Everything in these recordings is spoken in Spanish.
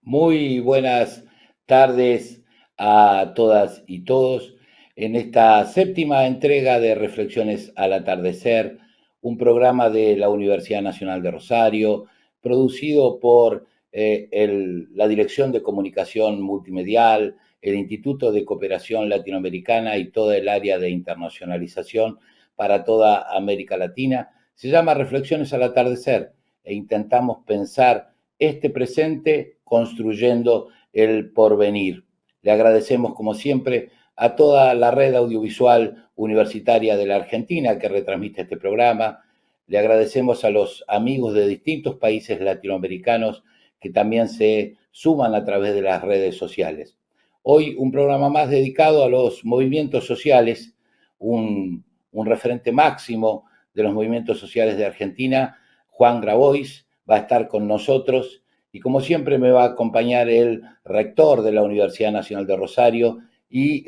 Muy buenas tardes a todas y todos en esta séptima entrega de Reflexiones al Atardecer, un programa de la Universidad Nacional de Rosario, producido por la Dirección de Comunicación Multimedial, el Instituto de Cooperación Latinoamericana y toda el área de internacionalización para toda América Latina. Se llama Reflexiones al Atardecer e intentamos pensar este presente construyendo el porvenir. Le agradecemos, como siempre, a toda la red audiovisual universitaria de la Argentina que retransmite este programa. Le agradecemos a los amigos de distintos países latinoamericanos que también se suman a través de las redes sociales. Hoy un programa más dedicado a los movimientos sociales, un referente máximo de los movimientos sociales de Argentina, Juan Grabois, va a estar con nosotros y como siempre me va a acompañar el rector de la Universidad Nacional de Rosario y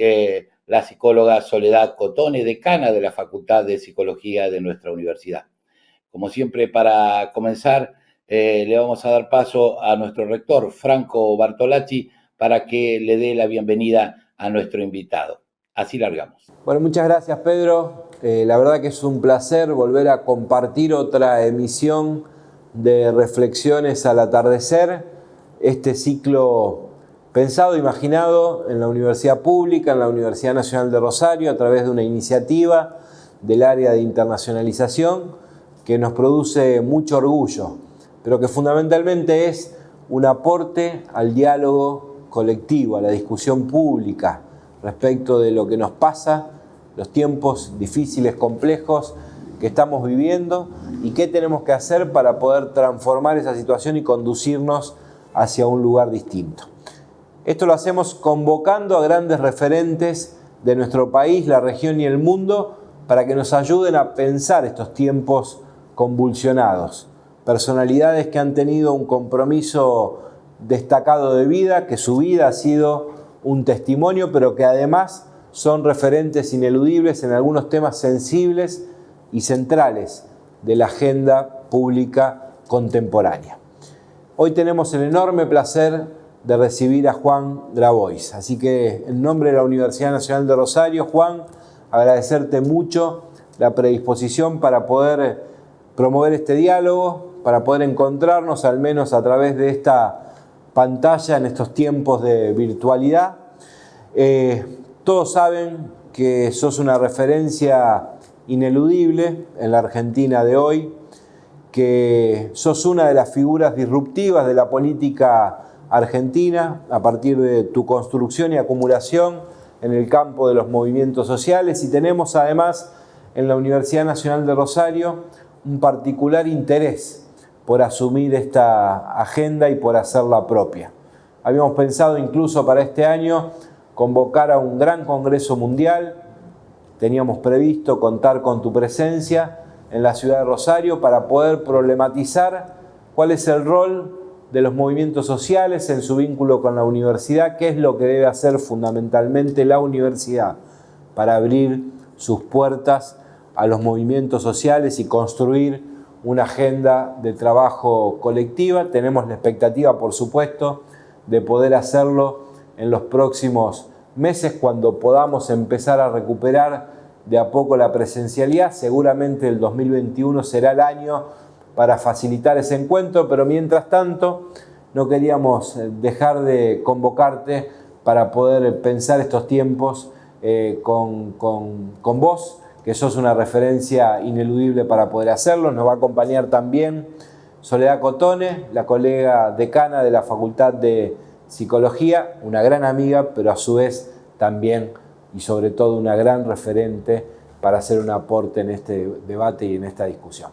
la psicóloga Soledad Cotone, decana de la Facultad de Psicología de nuestra universidad. Como siempre, para comenzar, le vamos a dar paso a nuestro rector, Franco Bartolacci, para que le dé la bienvenida a nuestro invitado. Así largamos. Bueno, muchas gracias, Pedro. La verdad que es un placer volver a compartir otra emisión de Reflexiones al Atardecer, este ciclo pensado, imaginado en la Universidad Pública, en la Universidad Nacional de Rosario, a través de una iniciativa del área de internacionalización que nos produce mucho orgullo, pero que fundamentalmente es un aporte al diálogo colectivo, a la discusión pública respecto de lo que nos pasa, los tiempos difíciles, complejos que estamos viviendo y qué tenemos que hacer para poder transformar esa situación y conducirnos hacia un lugar distinto. Esto lo hacemos convocando a grandes referentes de nuestro país, la región y el mundo para que nos ayuden a pensar estos tiempos convulsionados. Personalidades que han tenido un compromiso destacado de vida, que su vida ha sido un testimonio, pero que además son referentes ineludibles en algunos temas sensibles y centrales de la agenda pública contemporánea. Hoy tenemos el enorme placer de recibir a Juan Grabois, así que en nombre de la Universidad Nacional de Rosario, Juan, agradecerte mucho la predisposición para poder promover este diálogo, para poder encontrarnos al menos a través de esta pantalla en estos tiempos de virtualidad. Todos saben que sos una referencia ineludible en la Argentina de hoy, que sos una de las figuras disruptivas de la política argentina a partir de tu construcción y acumulación en el campo de los movimientos sociales, y tenemos además en la Universidad Nacional de Rosario un particular interés por asumir esta agenda y por hacerla propia. Habíamos pensado incluso para este año convocar a un gran congreso mundial. Teníamos previsto contar con tu presencia en la ciudad de Rosario para poder problematizar cuál es el rol de los movimientos sociales en su vínculo con la universidad, qué es lo que debe hacer fundamentalmente la universidad para abrir sus puertas a los movimientos sociales y construir una agenda de trabajo colectiva. Tenemos la expectativa, por supuesto, de poder hacerlo en los próximos meses, cuando podamos empezar a recuperar de a poco la presencialidad. Seguramente el 2021 será el año para facilitar ese encuentro, pero mientras tanto no queríamos dejar de convocarte para poder pensar estos tiempos con vos, que sos una referencia ineludible para poder hacerlo. Nos va a acompañar también Soledad Cotone, la colega decana de la Facultad de Psicología, una gran amiga, pero a su vez también y sobre todo una gran referente para hacer un aporte en este debate y en esta discusión.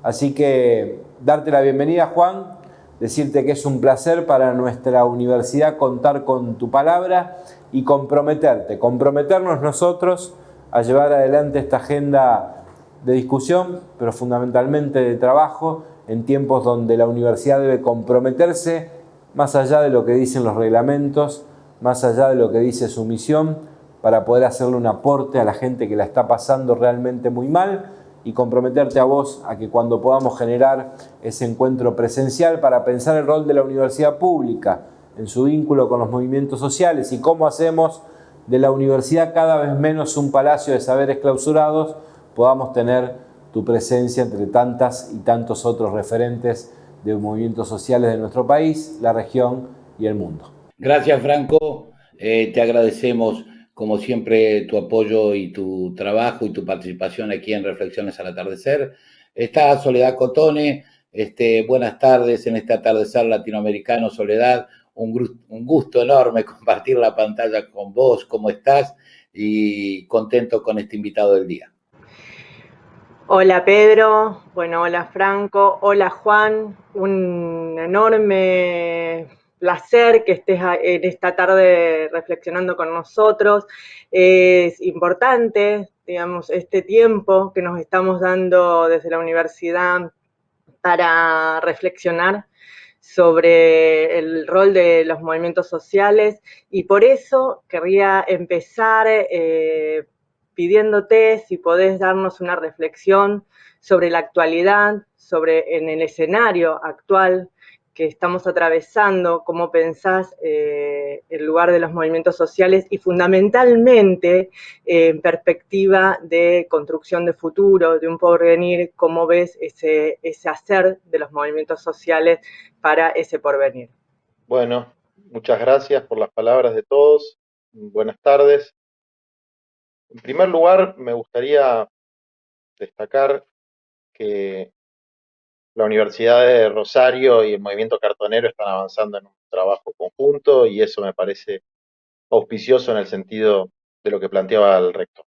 Así que darte la bienvenida, Juan, decirte que es un placer para nuestra universidad contar con tu palabra y comprometernos nosotros a llevar adelante esta agenda de discusión, pero fundamentalmente de trabajo, en tiempos donde la universidad debe comprometerse más allá de lo que dicen los reglamentos, más allá de lo que dice su misión, para poder hacerle un aporte a la gente que la está pasando realmente muy mal, y comprometerte a vos a que cuando podamos generar ese encuentro presencial para pensar el rol de la universidad pública en su vínculo con los movimientos sociales y cómo hacemos de la universidad cada vez menos un palacio de saberes clausurados, podamos tener tu presencia entre tantas y tantos otros referentes de movimientos sociales de nuestro país, la región y el mundo. Gracias, Franco. Te agradecemos, como siempre, tu apoyo y tu trabajo y tu participación aquí en Reflexiones al Atardecer. Está Soledad Cotone. Buenas tardes en este atardecer latinoamericano, Soledad. Un gusto enorme compartir la pantalla con vos. ¿Cómo estás? Y contento con este invitado del día. Hola Pedro, bueno, hola Franco, hola Juan, un enorme placer que estés en esta tarde reflexionando con nosotros. Es importante, digamos, este tiempo que nos estamos dando desde la universidad para reflexionar sobre el rol de los movimientos sociales y por eso querría empezar pidiéndote si podés darnos una reflexión sobre la actualidad, sobre en el escenario actual que estamos atravesando, cómo pensás el lugar de los movimientos sociales y fundamentalmente en perspectiva de construcción de futuro, de un porvenir, cómo ves ese hacer de los movimientos sociales para ese porvenir. Bueno, muchas gracias por las palabras de todos. Buenas tardes. En primer lugar, me gustaría destacar que la Universidad de Rosario y el movimiento cartonero están avanzando en un trabajo conjunto y eso me parece auspicioso en el sentido de lo que planteaba el rector.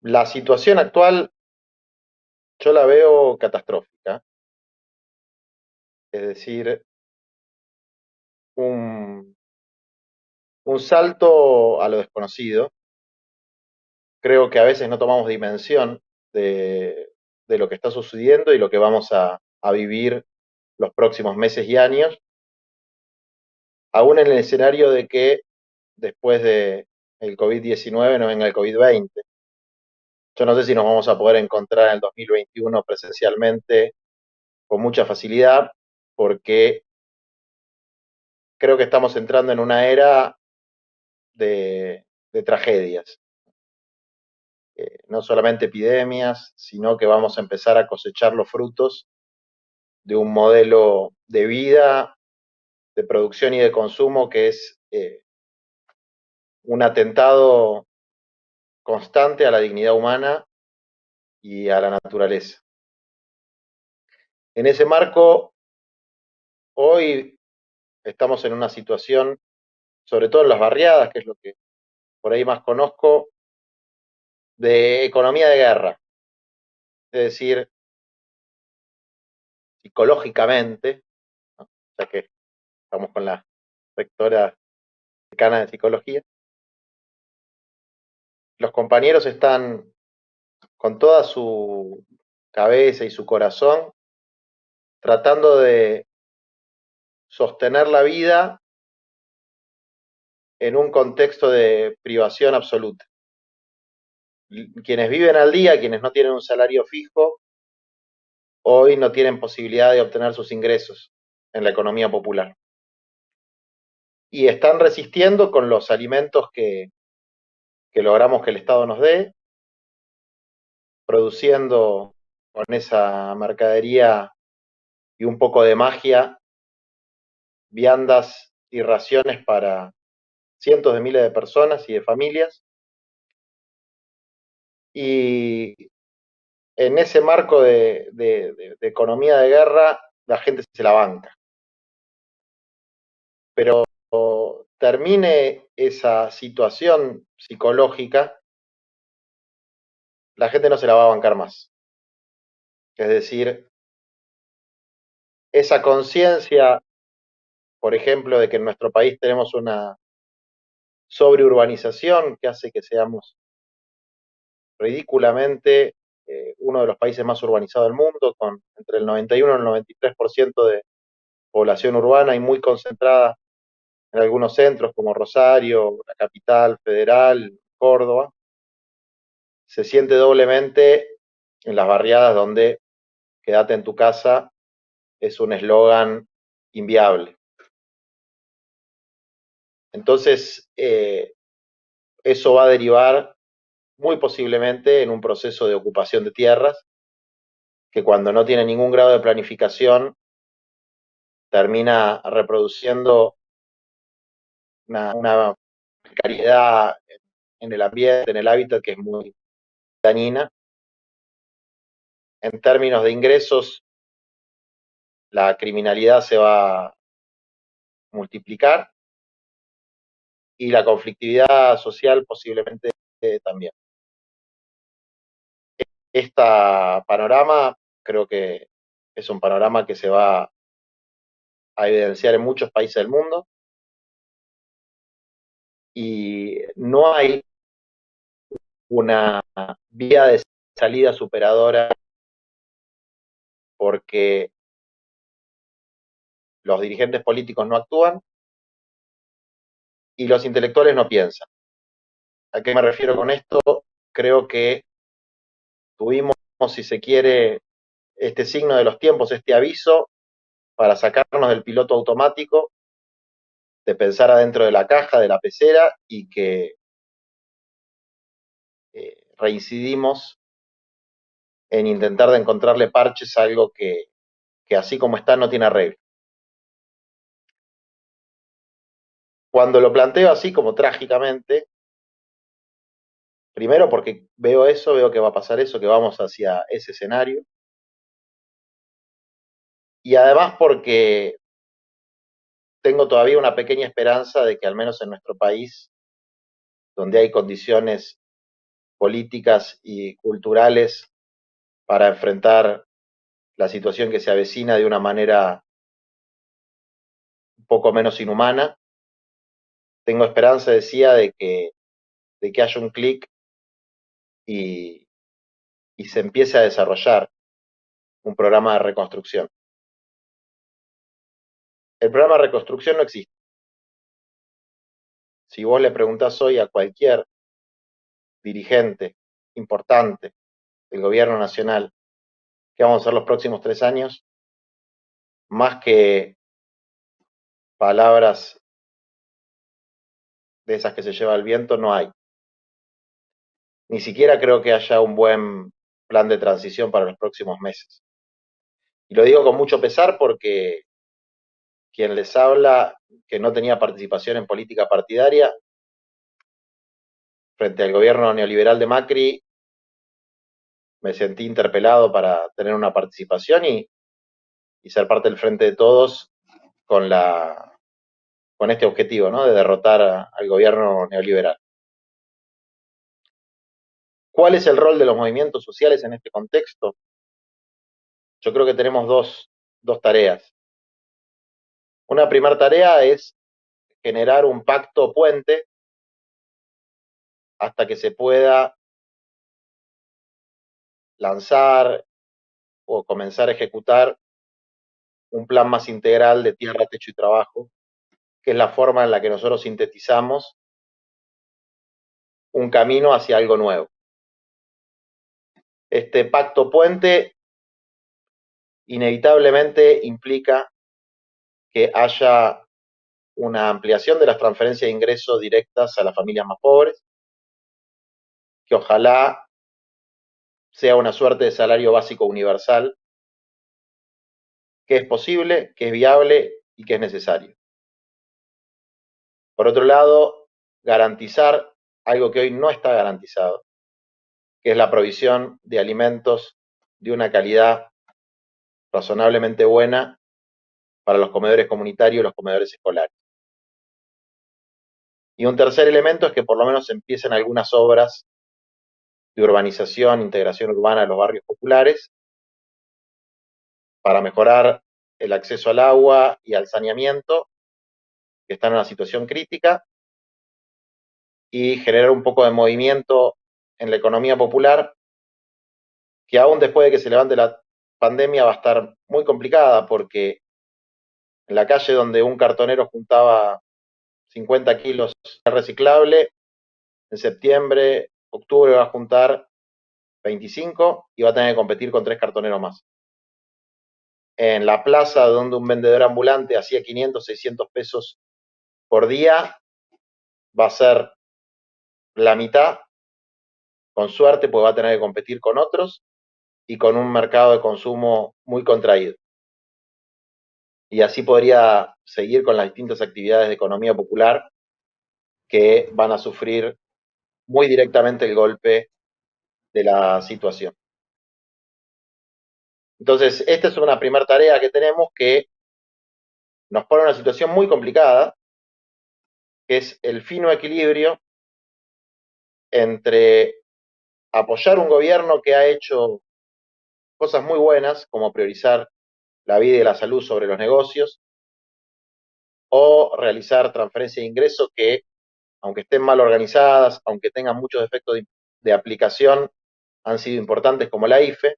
La situación actual yo la veo catastrófica, es decir, un salto a lo desconocido. Creo que a veces no tomamos dimensión de lo que está sucediendo y lo que vamos a vivir los próximos meses y años, aún en el escenario de que después de el COVID-19 no venga el COVID-20. Yo no sé si nos vamos a poder encontrar en el 2021 presencialmente con mucha facilidad, porque creo que estamos entrando en una era de tragedias. No solamente epidemias, sino que vamos a empezar a cosechar los frutos de un modelo de vida, de producción y de consumo que es un atentado constante a la dignidad humana y a la naturaleza. En ese marco, hoy estamos en una situación, sobre todo en las barriadas, que es lo que por ahí más conozco, de economía de guerra. Es decir, psicológicamente, ¿no? Ya que estamos con la rectora decana de psicología, los compañeros están con toda su cabeza y su corazón tratando de sostener la vida en un contexto de privación absoluta. Quienes viven al día, quienes no tienen un salario fijo, hoy no tienen posibilidad de obtener sus ingresos en la economía popular. Y están resistiendo con los alimentos que logramos que el Estado nos dé, produciendo con esa mercadería y un poco de magia viandas y raciones para cientos de miles de personas y de familias. Y en ese marco de economía de guerra, la gente se la banca. Pero termine esa situación psicológica, la gente no se la va a bancar más. Es decir, esa conciencia, por ejemplo, de que en nuestro país tenemos una sobreurbanización que hace que seamos ridículamente uno de los países más urbanizados del mundo, con entre el 91 y el 93% de población urbana y muy concentrada en algunos centros como Rosario, la capital federal, Córdoba. Se siente doblemente en las barriadas donde quédate en tu casa es un eslogan inviable. Entonces, eso va a derivar muy posiblemente en un proceso de ocupación de tierras que cuando no tiene ningún grado de planificación termina reproduciendo una precariedad en el ambiente, en el hábitat, que es muy dañina. En términos de ingresos, la criminalidad se va a multiplicar y la conflictividad social posiblemente también. Este panorama creo que es un panorama que se va a evidenciar en muchos países del mundo y no hay una vía de salida superadora porque los dirigentes políticos no actúan y los intelectuales no piensan. ¿A qué me refiero con esto? Creo que tuvimos, si se quiere, este signo de los tiempos, este aviso para sacarnos del piloto automático, de pensar adentro de la caja, de la pecera, y que reincidimos en intentar de encontrarle parches a algo que así como está no tiene arreglo. Cuando lo planteo así como trágicamente, primero porque veo eso, veo que va a pasar eso, que vamos hacia ese escenario, y además porque tengo todavía una pequeña esperanza de que al menos en nuestro país, donde hay condiciones políticas y culturales para enfrentar la situación que se avecina de una manera un poco menos inhumana, tengo esperanza, decía, de que haya un clic y se empiece a desarrollar un programa de reconstrucción. El programa de reconstrucción no existe. Si vos le preguntás hoy a cualquier dirigente importante del gobierno nacional qué vamos a hacer los próximos 3 años, más que palabras de esas que se lleva el viento, no hay. Ni siquiera creo que haya un buen plan de transición para los próximos meses. Y lo digo con mucho pesar porque quien les habla, que no tenía participación en política partidaria, frente al gobierno neoliberal de Macri, me sentí interpelado para tener una participación y ser parte del Frente de Todos con este objetivo, ¿no? De derrotar al gobierno neoliberal. ¿Cuál es el rol de los movimientos sociales en este contexto? Yo creo que tenemos dos tareas. Una primera tarea es generar un pacto puente hasta que se pueda lanzar o comenzar a ejecutar un plan más integral de tierra, techo y trabajo, que es la forma en la que nosotros sintetizamos un camino hacia algo nuevo. Este pacto puente inevitablemente implica que haya una ampliación de las transferencias de ingresos directas a las familias más pobres, que ojalá sea una suerte de salario básico universal, que es posible, que es viable y que es necesario. Por otro lado, garantizar algo que hoy no está garantizado, que es la provisión de alimentos de una calidad razonablemente buena para los comedores comunitarios y los comedores escolares. Y un tercer elemento es que por lo menos empiecen algunas obras de urbanización, integración urbana de los barrios populares para mejorar el acceso al agua y al saneamiento, que están en una situación crítica, y generar un poco de movimiento en la economía popular, que aún después de que se levante la pandemia va a estar muy complicada, porque en la calle donde un cartonero juntaba 50 kilos de reciclable, en septiembre, octubre va a juntar 25 y va a tener que competir con 3 cartoneros más. En la plaza donde un vendedor ambulante hacía 500, 600 pesos por día, va a ser la mitad, con suerte, pues va a tener que competir con otros y con un mercado de consumo muy contraído. Y así podría seguir con las distintas actividades de economía popular que van a sufrir muy directamente el golpe de la situación. Entonces, esta es una primera tarea que tenemos que nos pone en una situación muy complicada, que es el fino equilibrio entre apoyar un gobierno que ha hecho cosas muy buenas, como priorizar la vida y la salud sobre los negocios, o realizar transferencias de ingresos que, aunque estén mal organizadas, aunque tengan muchos efectos de aplicación, han sido importantes, como la IFE.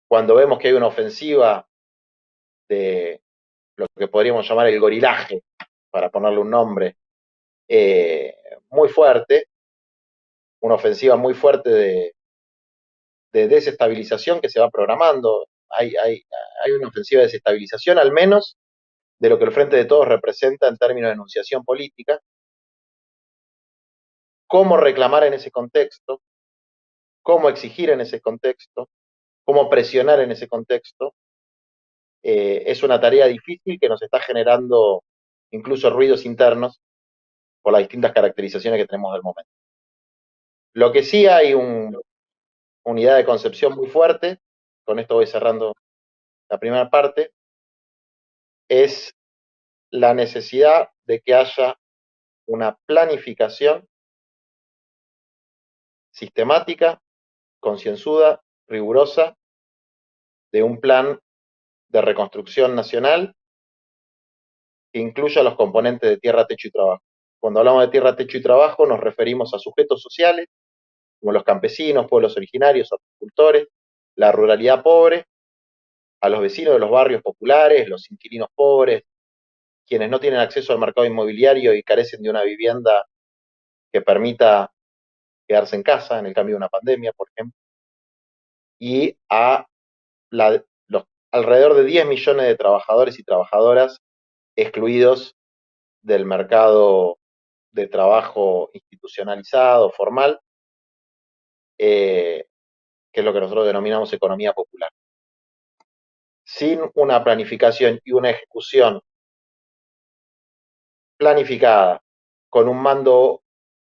Cuando vemos que hay una ofensiva de lo que podríamos llamar el gorilaje, para ponerle un nombre, muy fuerte, una ofensiva muy fuerte de desestabilización que se va programando. Hay una ofensiva de desestabilización, al menos, de lo que el Frente de Todos representa en términos de enunciación política. Cómo reclamar en ese contexto, cómo exigir en ese contexto, cómo presionar en ese contexto, es una tarea difícil que nos está generando incluso ruidos internos por las distintas caracterizaciones que tenemos del momento. Lo que sí hay una unidad de concepción muy fuerte, con esto voy cerrando la primera parte, es la necesidad de que haya una planificación sistemática, concienzuda, rigurosa, de un plan de reconstrucción nacional que incluya los componentes de tierra, techo y trabajo. Cuando hablamos de tierra, techo y trabajo nos referimos a sujetos sociales, como los campesinos, pueblos originarios, agricultores, la ruralidad pobre, a los vecinos de los barrios populares, los inquilinos pobres, quienes no tienen acceso al mercado inmobiliario y carecen de una vivienda que permita quedarse en casa en el cambio de una pandemia, por ejemplo, y a los alrededor de 10 millones de trabajadores y trabajadoras excluidos del mercado de trabajo institucionalizado, formal, que es lo que nosotros denominamos economía popular. Sin una planificación y una ejecución planificada, con un mando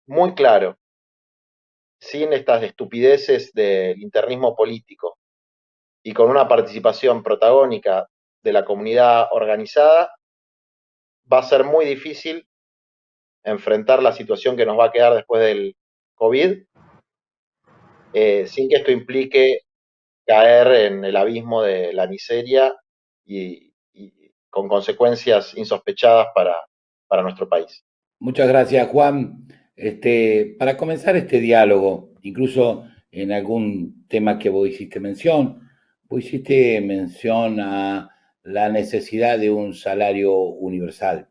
muy claro, sin estas estupideces del internismo político y con una participación protagónica de la comunidad organizada, va a ser muy difícil enfrentar la situación que nos va a quedar después del COVID, sin que esto implique caer en el abismo de la miseria y con consecuencias insospechadas para nuestro país. Muchas gracias, Juan. Para comenzar este diálogo, incluso en algún tema que vos hiciste mención a la necesidad de un salario universal.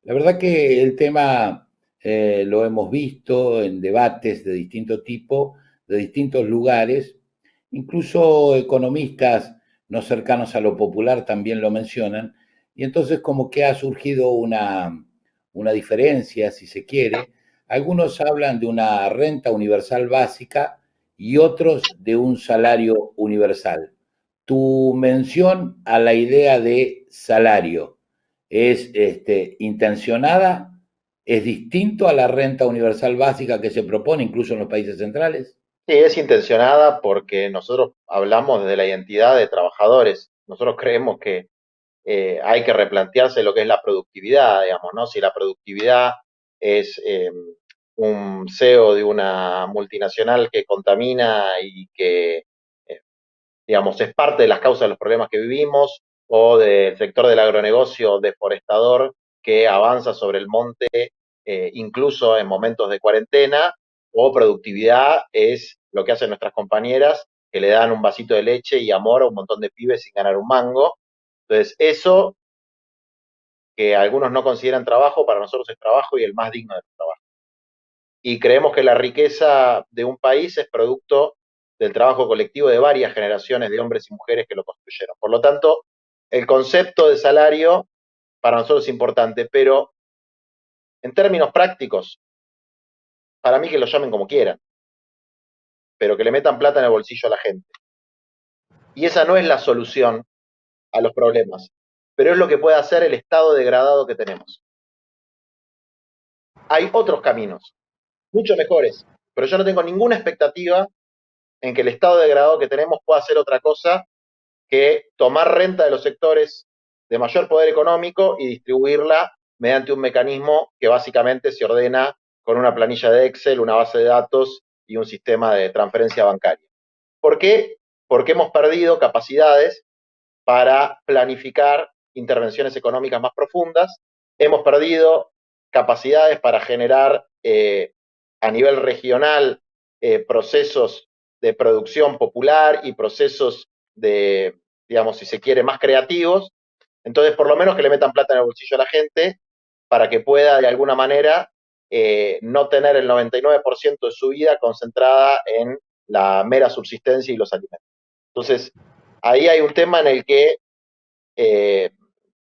La verdad que el tema lo hemos visto en debates de distinto tipo, de distintos lugares, incluso economistas no cercanos a lo popular también lo mencionan, y entonces como que ha surgido una diferencia, si se quiere. Algunos hablan de una renta universal básica y otros de un salario universal. Tu mención a la idea de salario es intencionada, es distinto a la renta universal básica que se propone incluso en los países centrales. Sí, es intencionada porque nosotros hablamos de la identidad de trabajadores. Nosotros creemos que hay que replantearse lo que es la productividad, digamos, ¿no? Si la productividad es un CEO de una multinacional que contamina y que, digamos, es parte de las causas de los problemas que vivimos, o del sector del agronegocio deforestador que avanza sobre el monte incluso en momentos de cuarentena, o productividad es lo que hacen nuestras compañeras que le dan un vasito de leche y amor a un montón de pibes sin ganar un mango. Entonces, eso que algunos no consideran trabajo, para nosotros es trabajo y el más digno de trabajo. Y creemos que la riqueza de un país es producto del trabajo colectivo de varias generaciones de hombres y mujeres que lo construyeron. Por lo tanto, el concepto de salario para nosotros es importante, pero En términos prácticos, para mí que lo llamen como quieran, pero que le metan plata en el bolsillo a la gente. Y esa no es la solución a los problemas, pero es lo que puede hacer el estado degradado que tenemos. Hay otros caminos, mucho mejores, pero yo no tengo ninguna expectativa en que el estado degradado que tenemos pueda hacer otra cosa que tomar renta de los sectores de mayor poder económico y distribuirla mediante un mecanismo que básicamente se ordena con una planilla de Excel, una base de datos y un sistema de transferencia bancaria. ¿Por qué? Porque hemos perdido capacidades para planificar intervenciones económicas más profundas, hemos perdido capacidades para generar a nivel regional procesos de producción popular y procesos de, digamos, si se quiere, más creativos. Entonces, por lo menos que le metan plata en el bolsillo a la gente para que pueda, de alguna manera, no tener el 99% de su vida concentrada en la mera subsistencia y los alimentos. Entonces, ahí hay un tema en el que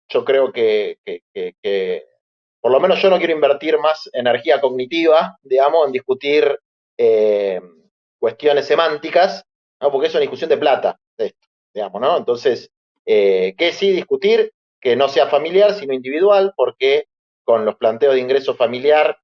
yo creo que, por lo menos yo no quiero invertir más energía cognitiva, digamos, en discutir eh, cuestiones semánticas, ¿no? Porque es una discusión de plata, de esto, digamos, ¿no? Entonces, ¿qué sí discutir? Que no sea familiar, sino individual, porque con los planteos de ingreso familiar,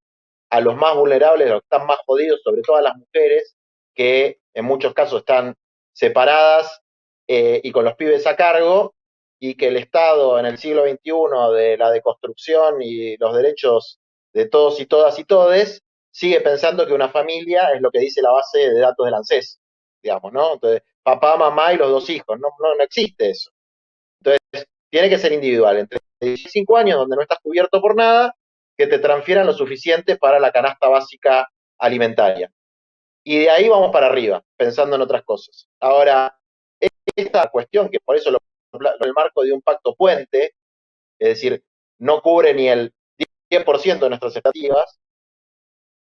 a los más vulnerables, a los que están más jodidos, sobre todo a las mujeres, que en muchos casos están separadas y con los pibes a cargo, y que el Estado en el siglo XXI de la deconstrucción y los derechos de todos y todas y todes, sigue pensando que una familia es lo que dice la base de datos del ANSES, digamos, ¿no? Entonces, papá, mamá y los dos hijos, no existe eso. Entonces, tiene que ser individual, entre 15 años donde no estás cubierto por nada, que te transfieran lo suficiente para la canasta básica alimentaria. Y de ahí vamos para arriba, pensando en otras cosas. Ahora, esta cuestión, que por eso el marco de un pacto puente, es decir, no cubre ni el 10% de nuestras expectativas,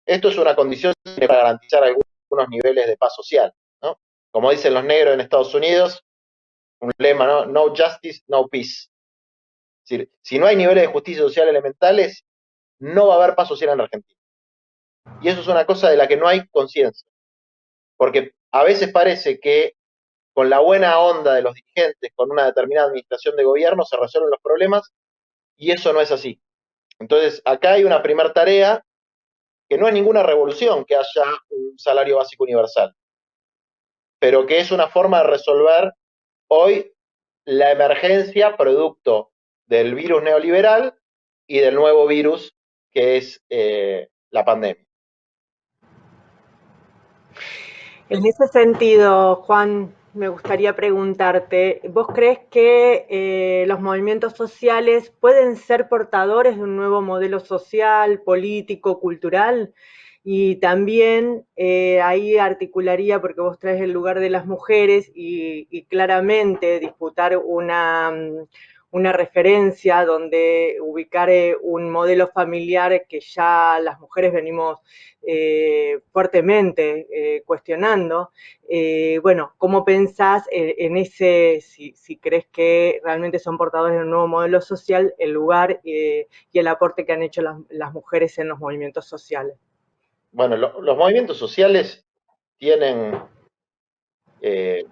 esto es una condición para garantizar algunos niveles de paz social, ¿no? Como dicen los negros en Estados Unidos, un lema, ¿no? No justice, no peace. Es decir, si no hay niveles de justicia social elementales, no va a haber paz social en la Argentina. Y eso es una cosa de la que no hay conciencia. Porque a veces parece que con la buena onda de los dirigentes, con una determinada administración de gobierno, se resuelven los problemas, y eso no es así. Entonces, acá hay una primera tarea que no es ninguna revolución que haya un salario básico universal, pero que es una forma de resolver hoy la emergencia producto del virus neoliberal y del nuevo virus que es la pandemia. En ese sentido, Juan, me gustaría preguntarte, ¿vos crees que los movimientos sociales pueden ser portadores de un nuevo modelo social, político, cultural? Y también ahí articularía, porque vos traes el lugar de las mujeres y claramente disputar una referencia donde ubicar un modelo familiar que ya las mujeres venimos fuertemente cuestionando. Bueno, ¿cómo pensás en ese, si crees que realmente son portadores de un nuevo modelo social, el lugar y el aporte que han hecho las mujeres en los movimientos sociales? Bueno, los movimientos sociales tienen eh,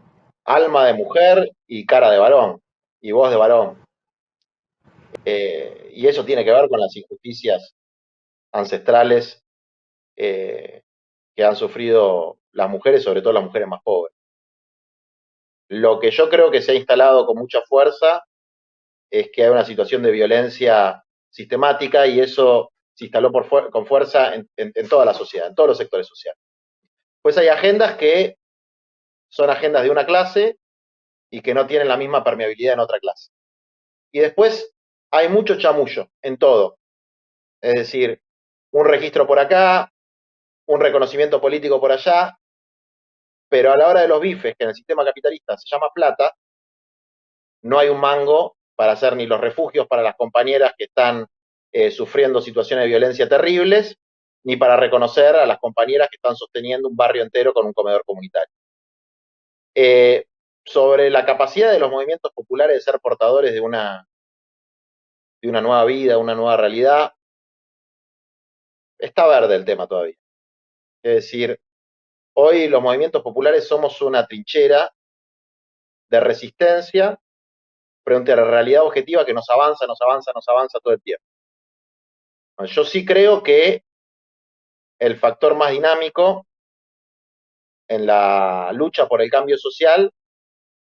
alma de mujer y cara de varón, y voz de varón. Y eso tiene que ver con las injusticias ancestrales eh, que han sufrido las mujeres, sobre todo las mujeres más pobres. Lo que yo creo que se ha instalado con mucha fuerza es que hay una situación de violencia sistemática y eso se instaló con fuerza en toda la sociedad, en todos los sectores sociales. Pues hay agendas que son agendas de una clase y que no tienen la misma permeabilidad en otra clase. Y después hay mucho chamullo en todo. Es decir, un registro por acá, un reconocimiento político por allá, pero a la hora de los bifes, que en el sistema capitalista se llama plata, no hay un mango para hacer ni los refugios para las compañeras que están sufriendo situaciones de violencia terribles, ni para reconocer a las compañeras que están sosteniendo un barrio entero con un comedor comunitario. Sobre la capacidad de los movimientos populares de ser portadores de una nueva vida, una nueva realidad, está verde el tema todavía. Es decir, hoy los movimientos populares somos una trinchera de resistencia frente a la realidad objetiva que nos avanza todo el tiempo. Yo sí creo que el factor más dinámico en la lucha por el cambio social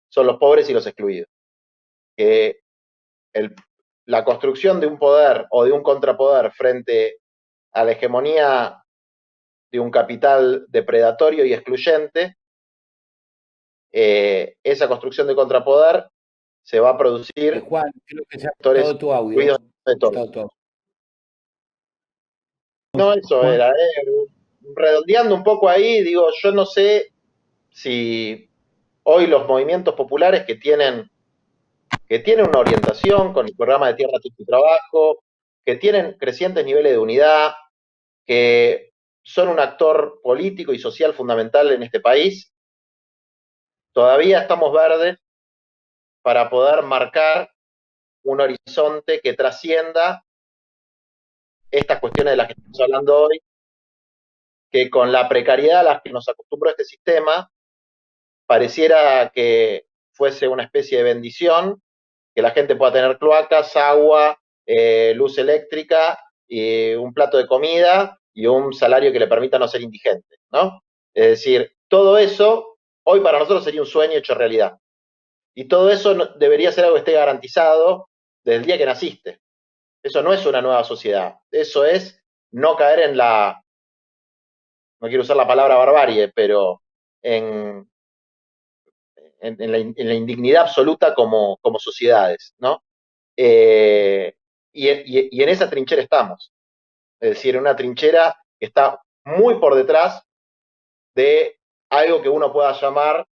son los pobres y los excluidos. Que la construcción de un poder o de un contrapoder frente a la hegemonía de un capital depredatorio y excluyente, esa construcción de contrapoder se va a producir Juan, creo que se ha sectores cortado tu audio. excluidos de todo. Cortado tu audio. No, eso era, redondeando un poco ahí, digo, yo no sé si hoy los movimientos populares que tienen una orientación con el programa de Tierra, Tiempo y Trabajo, que tienen crecientes niveles de unidad, que son un actor político y social fundamental en este país, todavía estamos verdes para poder marcar un horizonte que trascienda estas cuestiones de las que estamos hablando hoy, que con la precariedad a la que nos acostumbró este sistema, pareciera que fuese una especie de bendición, que la gente pueda tener cloacas, agua, luz eléctrica, un plato de comida y un salario que le permita no ser indigente, ¿no? Es decir, todo eso hoy para nosotros sería un sueño hecho realidad. Y todo eso debería ser algo que esté garantizado desde el día que naciste. Eso no es una nueva sociedad. Eso es no caer en no quiero usar la palabra barbarie, pero en la indignidad absoluta como sociedades, ¿no? Y en esa trinchera estamos. Es decir, en una trinchera que está muy por detrás de algo que uno pueda llamar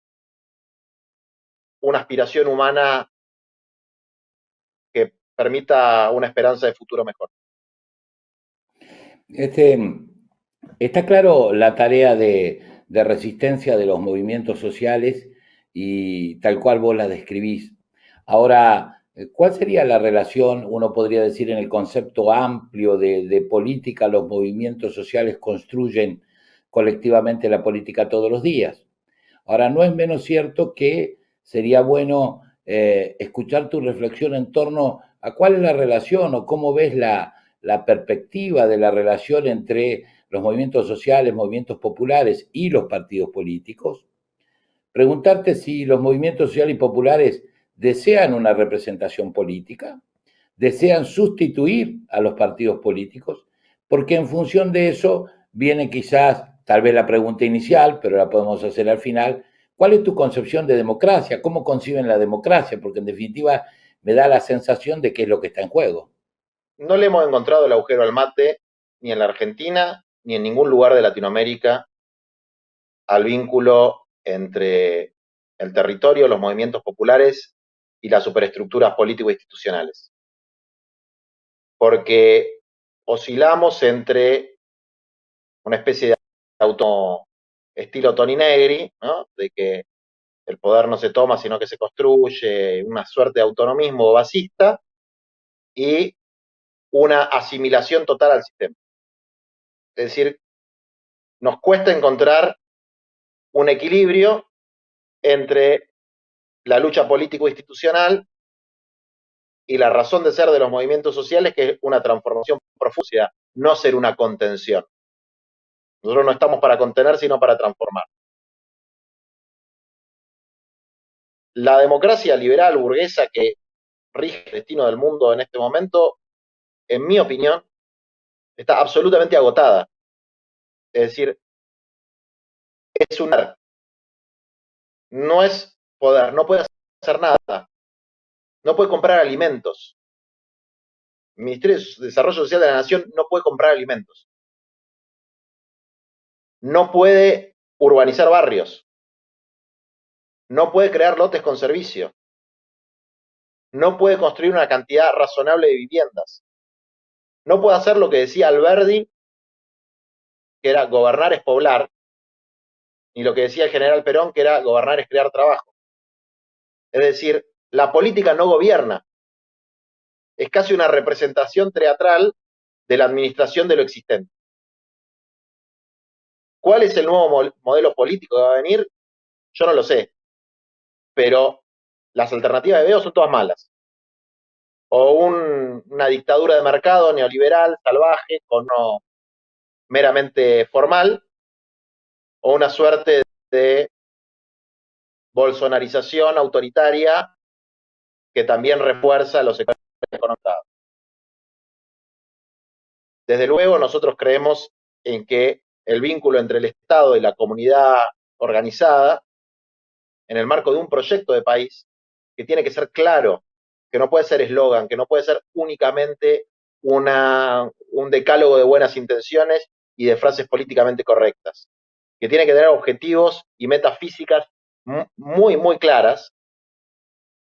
una aspiración humana que permita una esperanza de futuro mejor. Está claro la tarea de resistencia de los movimientos sociales y tal cual vos la describís. Ahora, ¿cuál sería la relación, uno podría decir, en el concepto amplio de política? Los movimientos sociales construyen colectivamente la política todos los días. Ahora, no es menos cierto que sería bueno escuchar tu reflexión en torno a cuál es la relación o cómo ves la perspectiva de la relación entre los movimientos sociales, movimientos populares y los partidos políticos. Preguntarte si los movimientos sociales y populares desean una representación política, desean sustituir a los partidos políticos, porque en función de eso viene quizás, tal vez la pregunta inicial, pero la podemos hacer al final, ¿cuál es tu concepción de democracia? ¿Cómo conciben la democracia? Porque en definitiva me da la sensación de que es lo que está en juego. No le hemos encontrado el agujero al mate ni en la Argentina ni en ningún lugar de Latinoamérica al vínculo entre el territorio, los movimientos populares y las superestructuras político-institucionales. Porque oscilamos entre una especie de auto estilo Toni Negri, ¿no? De que el poder no se toma, sino que se construye, una suerte de autonomismo basista y una asimilación total al sistema. Es decir, nos cuesta encontrar un equilibrio entre la lucha político-institucional y la razón de ser de los movimientos sociales, que es una transformación profunda, no ser una contención. Nosotros no estamos para contener, sino para transformar. La democracia liberal burguesa que rige el destino del mundo en este momento, en mi opinión, está absolutamente agotada. Es decir, es un no es poder, no puede hacer nada, no puede comprar alimentos. El Ministerio de Desarrollo Social de la Nación no puede comprar alimentos. No puede urbanizar barrios. No puede crear lotes con servicio. No puede construir una cantidad razonable de viviendas. No puede hacer lo que decía Alberdi, que era gobernar es poblar, ni lo que decía el general Perón, que era gobernar es crear trabajo. Es decir, la política no gobierna. Es casi una representación teatral de la administración de lo existente. ¿Cuál es el nuevo modelo político que va a venir? Yo no lo sé, pero las alternativas que veo son todas malas. O una dictadura de mercado neoliberal, salvaje, con no meramente formal, o una suerte de bolsonarización autoritaria que también refuerza los sectores económicos. Desde luego, nosotros creemos en que el vínculo entre el Estado y la comunidad organizada, en el marco de un proyecto de país, que tiene que ser claro, que no puede ser eslogan, que no puede ser únicamente un decálogo de buenas intenciones y de frases políticamente correctas, que tiene que tener objetivos y metas físicas muy, muy claras,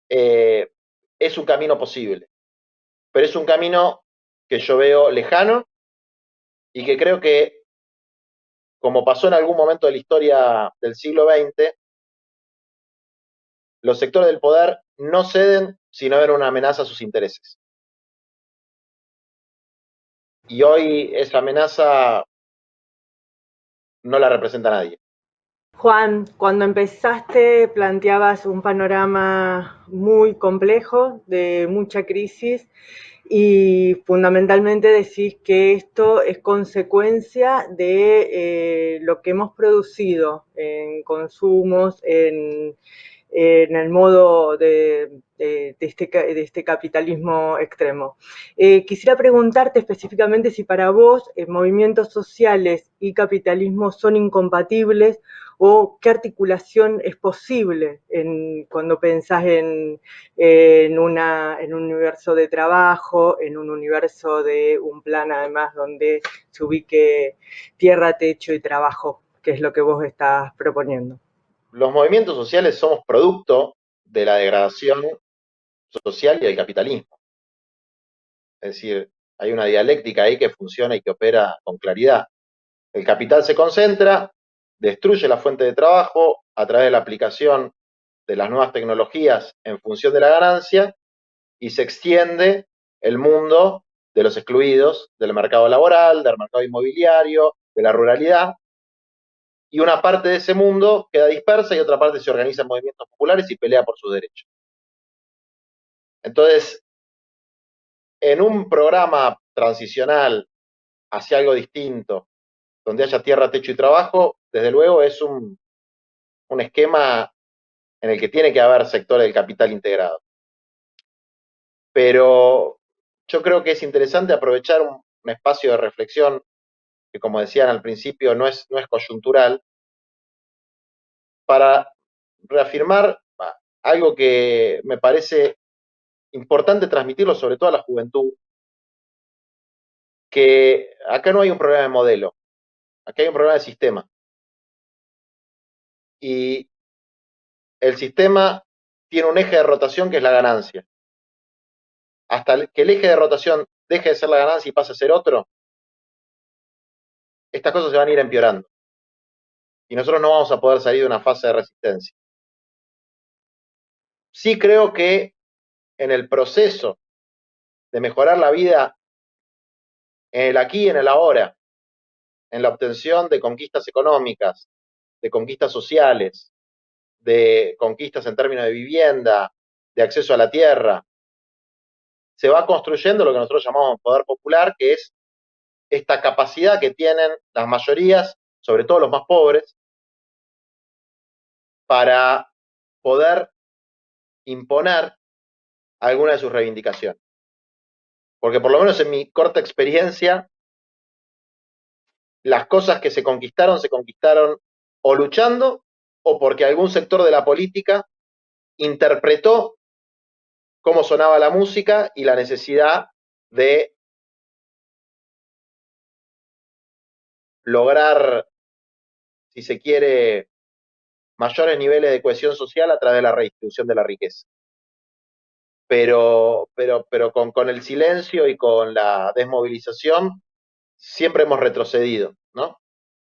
es un camino posible. Pero es un camino que yo veo lejano y que creo que, como pasó en algún momento de la historia del siglo XX, los sectores del poder no ceden si no ven una amenaza a sus intereses. Y hoy esa amenaza no la representa nadie. Juan, cuando empezaste planteabas un panorama muy complejo, de mucha crisis, y fundamentalmente decís que esto es consecuencia de lo que hemos producido en consumos, en el modo de este capitalismo extremo. Quisiera preguntarte específicamente si para vos movimientos sociales y capitalismo son incompatibles o qué articulación es posible cuando pensás en un universo de trabajo, en un universo de un plan además donde se ubique tierra, techo y trabajo, que es lo que vos estás proponiendo. Los movimientos sociales somos producto de la degradación social y del capitalismo. Es decir, hay una dialéctica ahí que funciona y que opera con claridad. El capital se concentra, destruye la fuente de trabajo a través de la aplicación de las nuevas tecnologías en función de la ganancia y se extiende el mundo de los excluidos del mercado laboral, del mercado inmobiliario, de la ruralidad, y una parte de ese mundo queda dispersa y otra parte se organiza en movimientos populares y pelea por sus derechos. Entonces, en un programa transicional hacia algo distinto, donde haya tierra, techo y trabajo, desde luego es un esquema en el que tiene que haber sectores del capital integrado. Pero yo creo que es interesante aprovechar un espacio de reflexión que, como decían al principio, no es coyuntural, para reafirmar algo que me parece importante transmitirlo, sobre todo a la juventud, que acá no hay un problema de modelo, acá hay un problema de sistema. Y el sistema tiene un eje de rotación que es la ganancia. Hasta que el eje de rotación deje de ser la ganancia y pase a ser otro, estas cosas se van a ir empeorando. Y nosotros no vamos a poder salir de una fase de resistencia. Sí creo que en el proceso de mejorar la vida en el aquí y en el ahora, en la obtención de conquistas económicas, de conquistas sociales, de conquistas en términos de vivienda, de acceso a la tierra, se va construyendo lo que nosotros llamamos poder popular, que es esta capacidad que tienen las mayorías, sobre todo los más pobres, para poder imponer alguna de sus reivindicaciones. Porque por lo menos en mi corta experiencia, las cosas que se conquistaron o luchando o porque algún sector de la política interpretó cómo sonaba la música y la necesidad de lograr, si se quiere, mayores niveles de cohesión social a través de la redistribución de la riqueza. Pero con el silencio y con la desmovilización siempre hemos retrocedido, ¿no?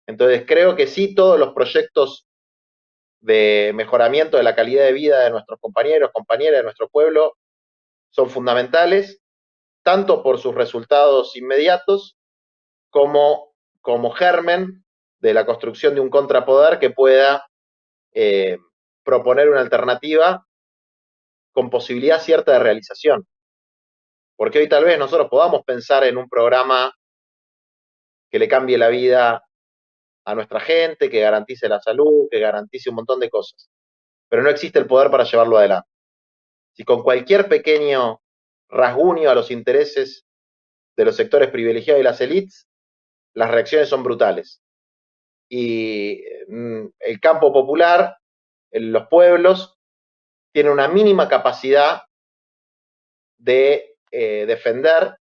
Entonces creo que sí, todos los proyectos de mejoramiento de la calidad de vida de nuestros compañeros, compañeras, de nuestro pueblo, son fundamentales, tanto por sus resultados inmediatos como germen de la construcción de un contrapoder que pueda proponer una alternativa con posibilidad cierta de realización. Porque hoy tal vez nosotros podamos pensar en un programa que le cambie la vida a nuestra gente, que garantice la salud, que garantice un montón de cosas. Pero no existe el poder para llevarlo adelante. Si con cualquier pequeño rasguño a los intereses de los sectores privilegiados y las élites, las reacciones son brutales. Y el campo popular, los pueblos, tienen una mínima capacidad de defender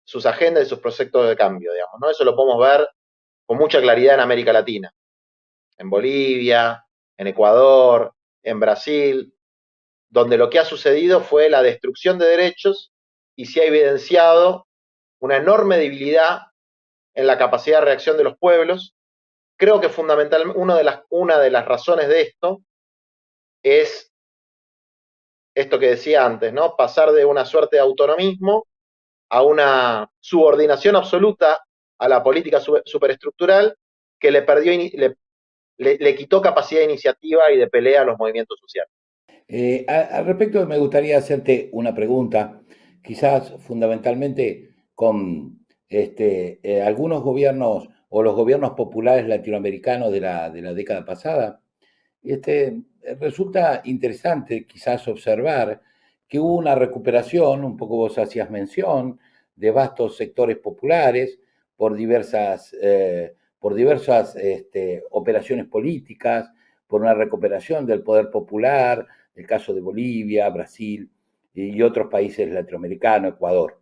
sus agendas y sus proyectos de cambio, digamos, ¿no? Eso lo podemos ver con mucha claridad en América Latina, en Bolivia, en Ecuador, en Brasil, donde lo que ha sucedido fue la destrucción de derechos y se ha evidenciado una enorme debilidad en la capacidad de reacción de los pueblos. Creo que fundamentalmente una de las razones de esto es esto que decía antes, ¿no? Pasar de una suerte de autonomismo a una subordinación absoluta a la política superestructural que le perdió, le quitó capacidad de iniciativa y de pelea a los movimientos sociales. Al respecto, me gustaría hacerte una pregunta, quizás fundamentalmente con algunos gobiernos o los gobiernos populares latinoamericanos de la década pasada. Resulta interesante quizás observar que hubo una recuperación, un poco vos hacías mención, de vastos sectores populares por diversas operaciones políticas, por una recuperación del poder popular, el caso de Bolivia, Brasil y otros países latinoamericanos, Ecuador.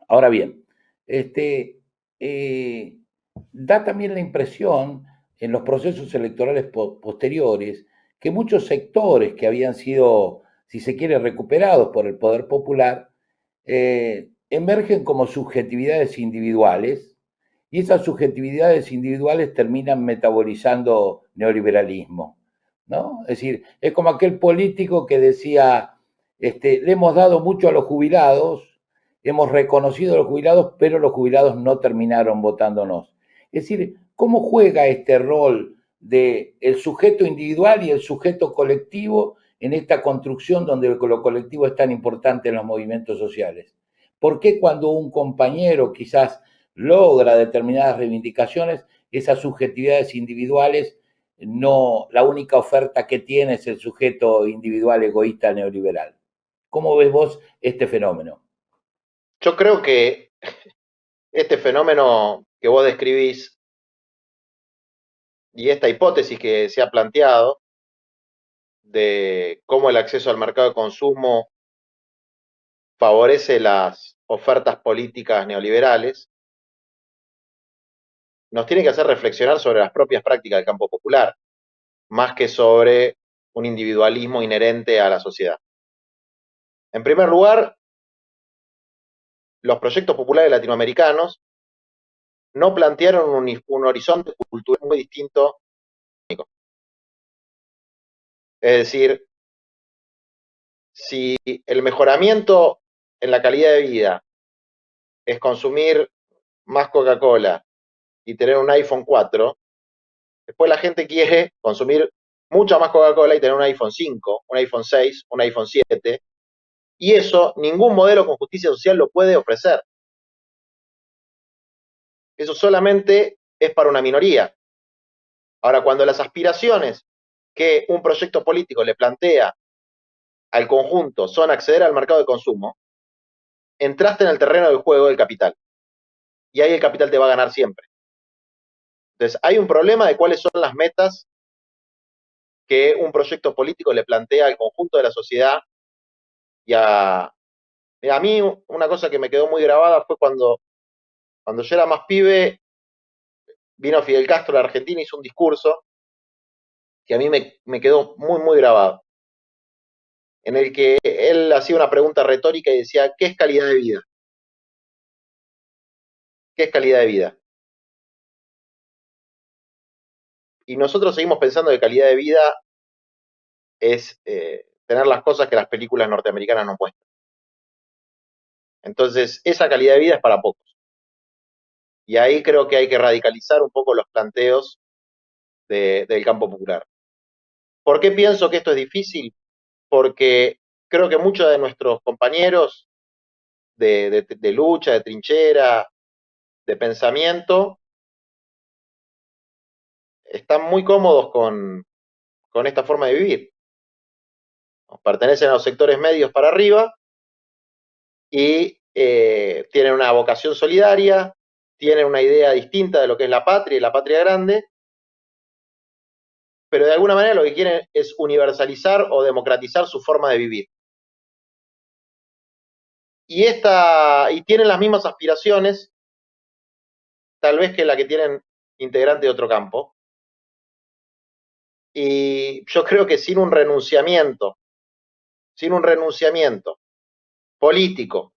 Ahora bien, eh, da también la impresión en los procesos electorales posteriores que muchos sectores que habían sido, si se quiere, recuperados por el poder popular, emergen como subjetividades individuales y esas subjetividades individuales terminan metabolizando neoliberalismo, ¿no? Es decir, es como aquel político que decía, le hemos dado mucho a los jubilados, hemos reconocido a los jubilados, pero los jubilados no terminaron votándonos. Es decir, ¿cómo juega este rol de el sujeto individual y el sujeto colectivo en esta construcción donde lo colectivo es tan importante en los movimientos sociales? ¿Por qué cuando un compañero quizás logra determinadas reivindicaciones, esas subjetividades individuales, no, la única oferta que tiene es el sujeto individual egoísta neoliberal? ¿Cómo ves vos este fenómeno? Yo creo que este fenómeno que vos describís y esta hipótesis que se ha planteado de cómo el acceso al mercado de consumo favorece las ofertas políticas neoliberales, nos tiene que hacer reflexionar sobre las propias prácticas del campo popular, más que sobre un individualismo inherente a la sociedad. En primer lugar, los proyectos populares latinoamericanos no plantearon un horizonte cultural muy distinto. Es decir, si el mejoramiento en la calidad de vida es consumir más Coca-Cola y tener un iPhone 4, después la gente quiere consumir mucha más Coca-Cola y tener un iPhone 5, un iPhone 6, un iPhone 7, y eso ningún modelo con justicia social lo puede ofrecer. Eso solamente es para una minoría. Ahora, cuando las aspiraciones que un proyecto político le plantea al conjunto son acceder al mercado de consumo, entraste en el terreno del juego del capital. Y ahí el capital te va a ganar siempre. Entonces, hay un problema de cuáles son las metas que un proyecto político le plantea al conjunto de la sociedad y a mí una cosa que me quedó muy grabada fue cuando yo era más pibe, vino Fidel Castro a la Argentina y hizo un discurso que a mí me quedó muy, muy grabado, en el que él hacía una pregunta retórica y decía, ¿qué es calidad de vida? ¿Qué es calidad de vida? Y nosotros seguimos pensando que calidad de vida es tener las cosas que las películas norteamericanas no muestran. Entonces, esa calidad de vida es para pocos. Y ahí creo que hay que radicalizar un poco los planteos del campo popular. ¿Por qué pienso que esto es difícil? Porque creo que muchos de nuestros compañeros de lucha, de trinchera, de pensamiento, están muy cómodos con esta forma de vivir. Pertenecen a los sectores medios para arriba y tienen una vocación solidaria, tienen una idea distinta de lo que es la patria y la patria grande, pero de alguna manera lo que quieren es universalizar o democratizar su forma de vivir. Y tienen las mismas aspiraciones, tal vez que la que tienen integrantes de otro campo. Y yo creo que sin un renunciamiento político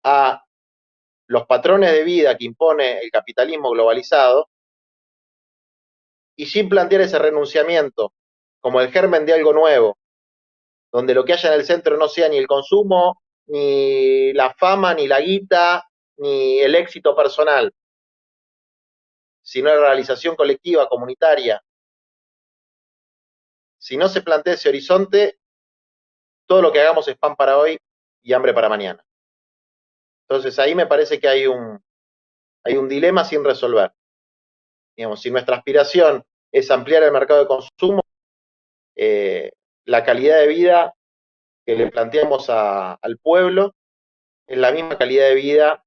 a los patrones de vida que impone el capitalismo globalizado, y sin plantear ese renunciamiento como el germen de algo nuevo, donde lo que haya en el centro no sea ni el consumo, ni la fama, ni la guita, ni el éxito personal, sino la realización colectiva, comunitaria. Si no se plantea ese horizonte, todo lo que hagamos es pan para hoy y hambre para mañana. Entonces ahí me parece que hay un dilema sin resolver. Digamos, si nuestra aspiración es ampliar el mercado de consumo, la calidad de vida que le planteamos al pueblo es la misma calidad de vida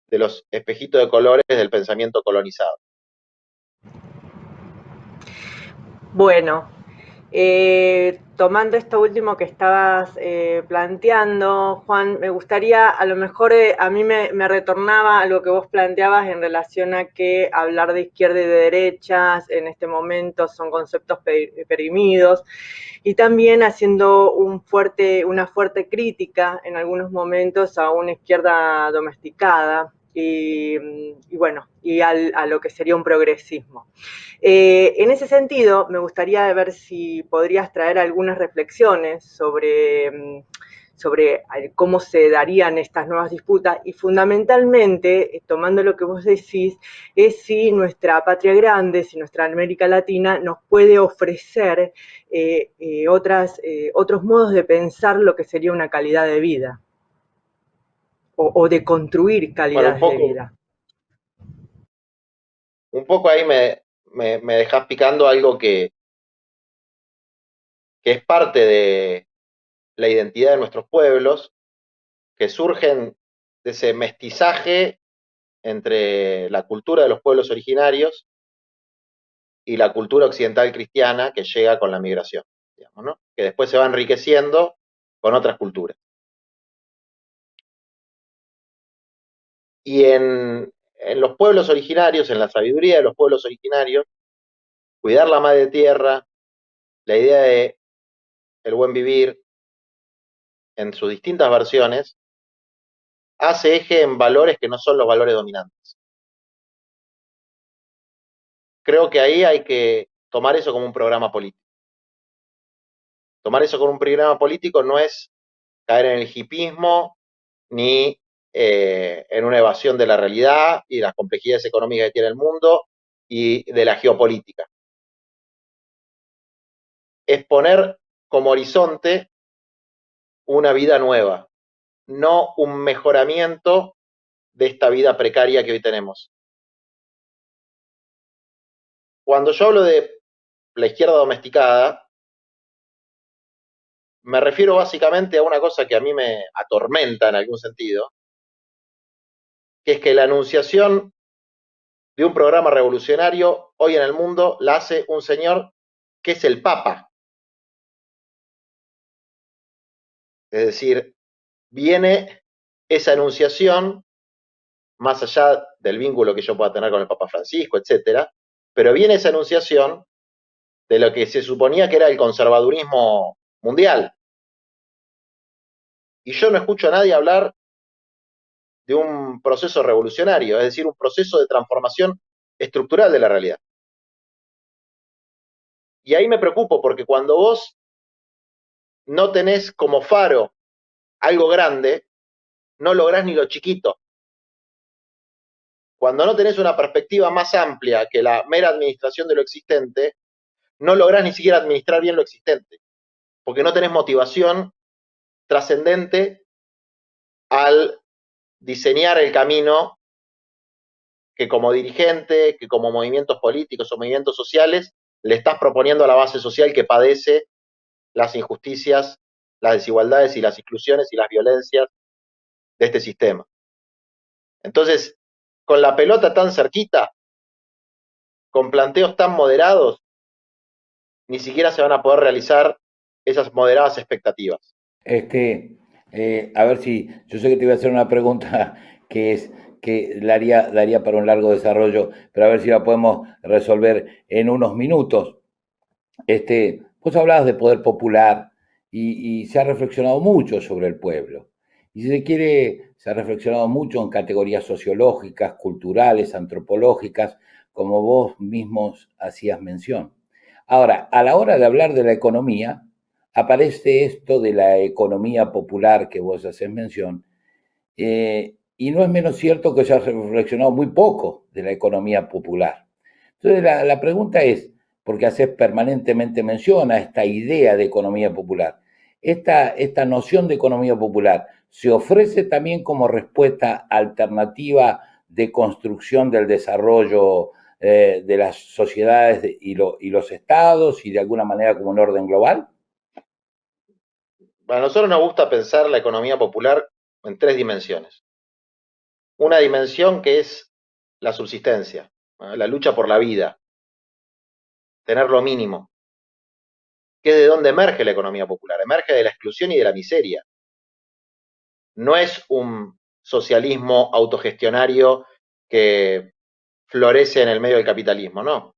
de los espejitos de colores del pensamiento colonizado. Bueno, tomando esto último que estabas planteando, Juan, me gustaría, a lo mejor a mí me retornaba a lo que vos planteabas en relación a que hablar de izquierda y de derechas en este momento son conceptos perimidos, y también haciendo una fuerte crítica en algunos momentos a una izquierda domesticada y bueno, y a lo que sería un progresismo. En ese sentido, me gustaría ver si podrías traer algunas reflexiones sobre cómo se darían estas nuevas disputas y fundamentalmente, tomando lo que vos decís, es si nuestra patria grande, si nuestra América Latina nos puede ofrecer otros modos de pensar lo que sería una calidad de vida o de construir Bueno, calidades de vida. un poco ahí me dejas picando algo que es parte de la identidad de nuestros pueblos, que surgen de ese mestizaje entre la cultura de los pueblos originarios y la cultura occidental cristiana que llega con la migración, digamos, ¿no? Que después se va enriqueciendo con otras culturas. Y en los pueblos originarios, en la sabiduría de los pueblos originarios, cuidar la madre tierra, la idea de el buen vivir en sus distintas versiones, hace eje en valores que no son los valores dominantes. Creo que ahí hay que tomar eso como un programa político. Tomar eso como un programa político no es caer en el hipismo ni en una evasión de la realidad y de las complejidades económicas que tiene el mundo y de la geopolítica. Es poner como horizonte una vida nueva, no un mejoramiento de esta vida precaria que hoy tenemos. Cuando yo hablo de la izquierda domesticada, me refiero básicamente a una cosa que a mí me atormenta en algún sentido, que es que la anunciación de un programa revolucionario hoy en el mundo la hace un señor que es el Papa. Es decir, viene esa anunciación, más allá del vínculo que yo pueda tener con el Papa Francisco, etcétera, pero viene esa anunciación de lo que se suponía que era el conservadurismo mundial. Y yo no escucho a nadie hablar de un proceso revolucionario, es decir, un proceso de transformación estructural de la realidad. Y ahí me preocupo porque cuando vos no tenés como faro algo grande, no lográs ni lo chiquito. cuando no tenés una perspectiva más amplia que la mera administración de lo existente, no lográs ni siquiera administrar bien lo existente, porque no tenés motivación trascendente al diseñar el camino que como dirigente, que como movimientos políticos o movimientos sociales, le estás proponiendo a la base social que padece las injusticias, las desigualdades y las exclusiones y las violencias de este sistema. Entonces, con la pelota tan cerquita, con planteos tan moderados, ni siquiera se van a poder realizar esas moderadas expectativas. A ver si, yo sé que te iba a hacer una pregunta que daría para un largo desarrollo, pero a ver si la podemos resolver en unos minutos. Vos hablabas de poder popular y se ha reflexionado mucho sobre el pueblo. Y si se quiere, se ha reflexionado mucho en categorías sociológicas, culturales, antropológicas, como vos mismos hacías mención. Ahora, a la hora de hablar de la economía, aparece esto de la economía popular que vos haces mención, y no es menos cierto que se ha reflexionado muy poco de la economía popular. Entonces la pregunta es, porque haces permanentemente mención a esta idea de economía popular, esta noción de economía popular se ofrece también como respuesta alternativa de construcción del desarrollo de las sociedades y los estados y de alguna manera como un orden global. A nosotros nos gusta pensar la economía popular en tres dimensiones. Una dimensión que es la subsistencia, ¿no? La lucha por la vida, tener lo mínimo, que es de dónde emerge la economía popular, emerge de la exclusión y de la miseria. No es un socialismo autogestionario que florece en el medio del capitalismo, no.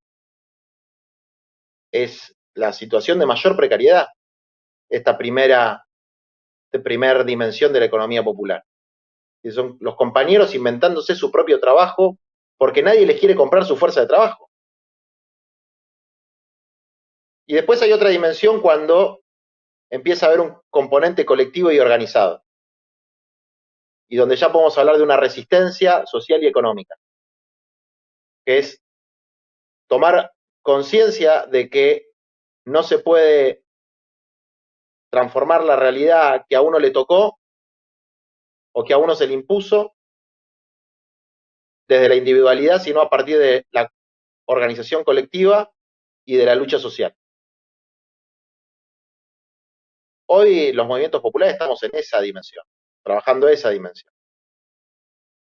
Es la situación de mayor precariedad, esta primera dimensión de la economía popular. Que son los compañeros inventándose su propio trabajo porque nadie les quiere comprar su fuerza de trabajo. Y después hay otra dimensión cuando empieza a haber un componente colectivo y organizado, y donde ya podemos hablar de una resistencia social y económica, que es tomar conciencia de que no se puede transformar la realidad que a uno le tocó o que a uno se le impuso desde la individualidad, sino a partir de la organización colectiva y de la lucha social. Hoy los movimientos populares estamos en esa dimensión, trabajando esa dimensión.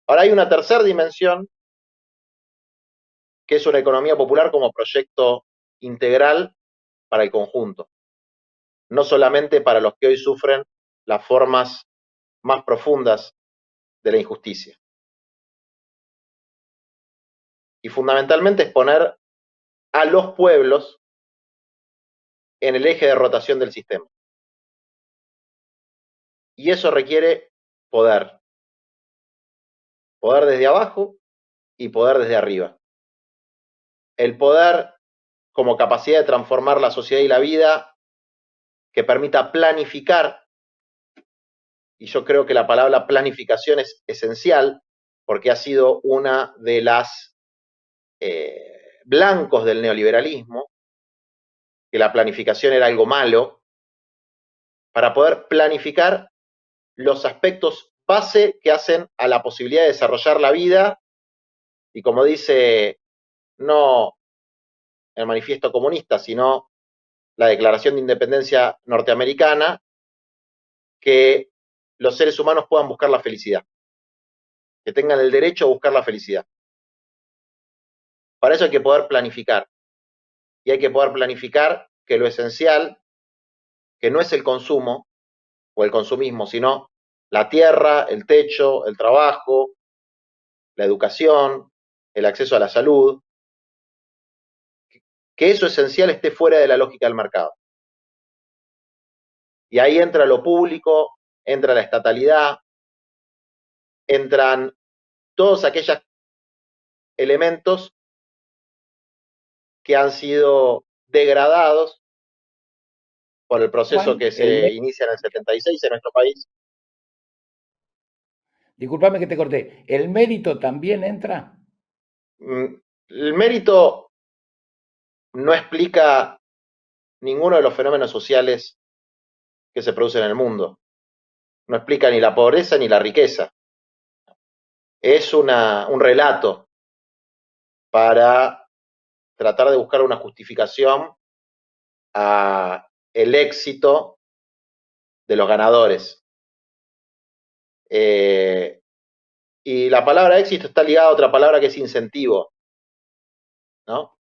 Ahora hay una tercera dimensión, que es una economía popular como proyecto integral para el conjunto, no solamente para los que hoy sufren las formas más profundas de la injusticia. Y fundamentalmente es poner a los pueblos en el eje de rotación del sistema. Y eso requiere poder. Poder desde abajo y poder desde arriba. El poder como capacidad de transformar la sociedad y la vida que permita planificar, y yo creo que la palabra planificación es esencial porque ha sido una de las blancos del neoliberalismo, que la planificación era algo malo, para poder planificar los aspectos base que hacen a la posibilidad de desarrollar la vida, y como dice no el manifiesto comunista, sino la Declaración de Independencia norteamericana, que los seres humanos puedan buscar la felicidad, que tengan el derecho a buscar la felicidad. Para eso hay que poder planificar, y hay que poder planificar que lo esencial, que no es el consumo o el consumismo, sino la tierra, el techo, el trabajo, la educación, el acceso a la salud, que eso esencial esté fuera de la lógica del mercado. Y ahí entra lo público, entra la estatalidad, entran todos aquellos elementos que han sido degradados por el proceso Juan, que se inicia en el 76 en nuestro país. discúlpame que te corté, ¿el mérito también entra? El mérito no explica ninguno de los fenómenos sociales que se producen en el mundo. No explica ni la pobreza ni la riqueza. Es un relato para tratar de buscar una justificación a el éxito de los ganadores. Y la palabra éxito está ligada a otra palabra que es incentivo, ¿no?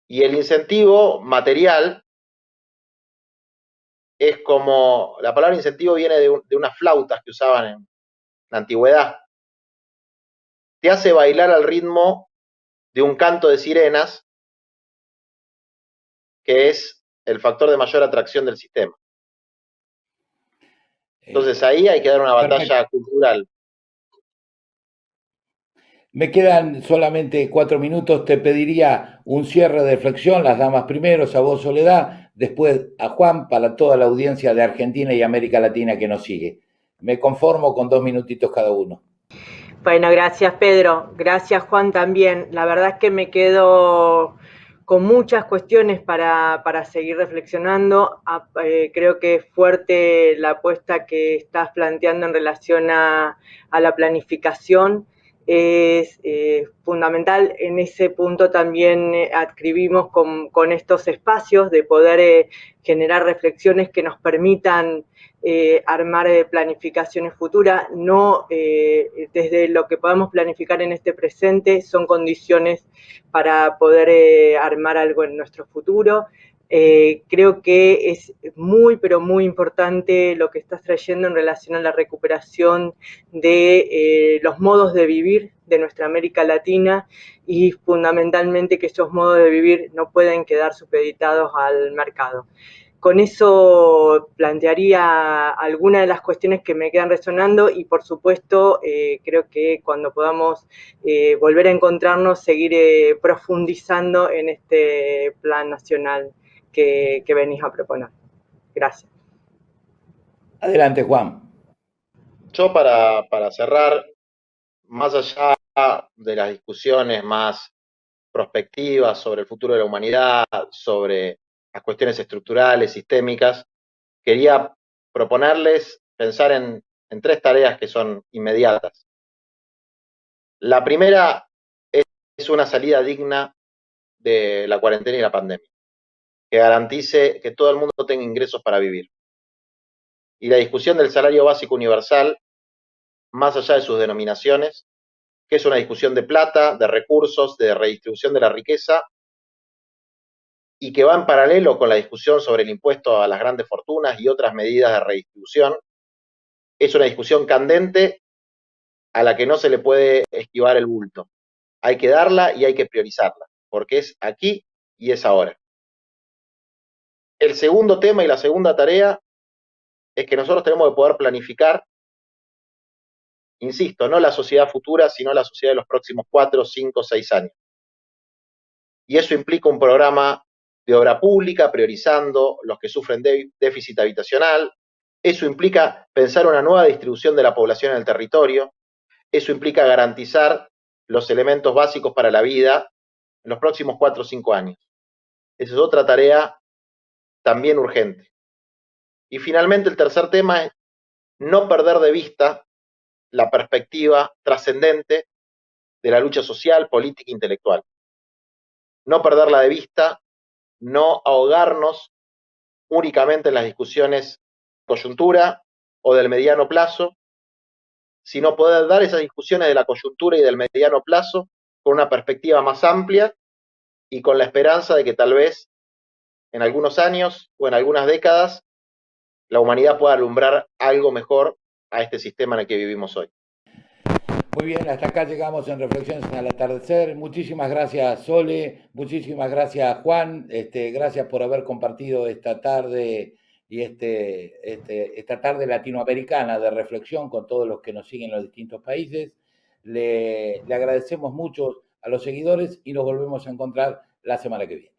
Y el incentivo material es como, la palabra incentivo viene de unas flautas que usaban en la antigüedad. Te hace bailar al ritmo de un canto de sirenas, que es el factor de mayor atracción del sistema. Entonces ahí hay que dar una batalla cultural. Me quedan solamente 4 minutos. Te pediría un cierre de reflexión, las damas primero, a vos Soledad, después a Juan, para toda la audiencia de Argentina y América Latina que nos sigue. Me conformo con 2 minutitos cada uno. Bueno, gracias Pedro, gracias Juan también. La verdad es que me quedo con muchas cuestiones para seguir reflexionando. Creo que es fuerte la apuesta que estás planteando en relación a la planificación. Es fundamental. En ese punto también adscribimos con estos espacios de poder generar reflexiones que nos permitan armar planificaciones futuras, no desde lo que podamos planificar en este presente, son condiciones para poder armar algo en nuestro futuro. Creo que es muy, pero muy importante lo que estás trayendo en relación a la recuperación de los modos de vivir de nuestra América Latina y fundamentalmente que esos modos de vivir no pueden quedar supeditados al mercado. Con eso plantearía algunas de las cuestiones que me quedan resonando y por supuesto creo que cuando podamos volver a encontrarnos seguir profundizando en este plan nacional que venís a proponer. Gracias. Adelante, Juan. Yo para cerrar, más allá de las discusiones más prospectivas sobre el futuro de la humanidad, sobre las cuestiones estructurales, sistémicas, quería proponerles pensar en 3 tareas que son inmediatas. La primera es una salida digna de la cuarentena y la pandemia, que garantice que todo el mundo tenga ingresos para vivir. Y la discusión del salario básico universal, más allá de sus denominaciones, que es una discusión de plata, de recursos, de redistribución de la riqueza, y que va en paralelo con la discusión sobre el impuesto a las grandes fortunas y otras medidas de redistribución, es una discusión candente a la que no se le puede esquivar el bulto. Hay que darla y hay que priorizarla, porque es aquí y es ahora. El segundo tema y la segunda tarea es que nosotros tenemos que poder planificar, insisto, no la sociedad futura, sino la sociedad de los próximos 4, 5, 6 años. Y eso implica un programa de obra pública, priorizando los que sufren déficit habitacional. Eso implica pensar una nueva distribución de la población en el territorio. Eso implica garantizar los elementos básicos para la vida en los próximos 4 o 5 años. Esa es otra tarea también urgente. Y finalmente el tercer tema es no perder de vista la perspectiva trascendente de la lucha social, política e intelectual. No perderla de vista, no ahogarnos únicamente en las discusiones coyuntura o del mediano plazo, sino poder dar esas discusiones de la coyuntura y del mediano plazo con una perspectiva más amplia y con la esperanza de que tal vez en algunos años o en algunas décadas la humanidad pueda alumbrar algo mejor a este sistema en el que vivimos hoy. Muy bien, hasta acá llegamos en Reflexiones al Atardecer. Muchísimas gracias, Sole. Muchísimas gracias, Juan. Gracias por haber compartido esta tarde y esta tarde latinoamericana de reflexión con todos los que nos siguen en los distintos países. Le agradecemos mucho a los seguidores y nos volvemos a encontrar la semana que viene.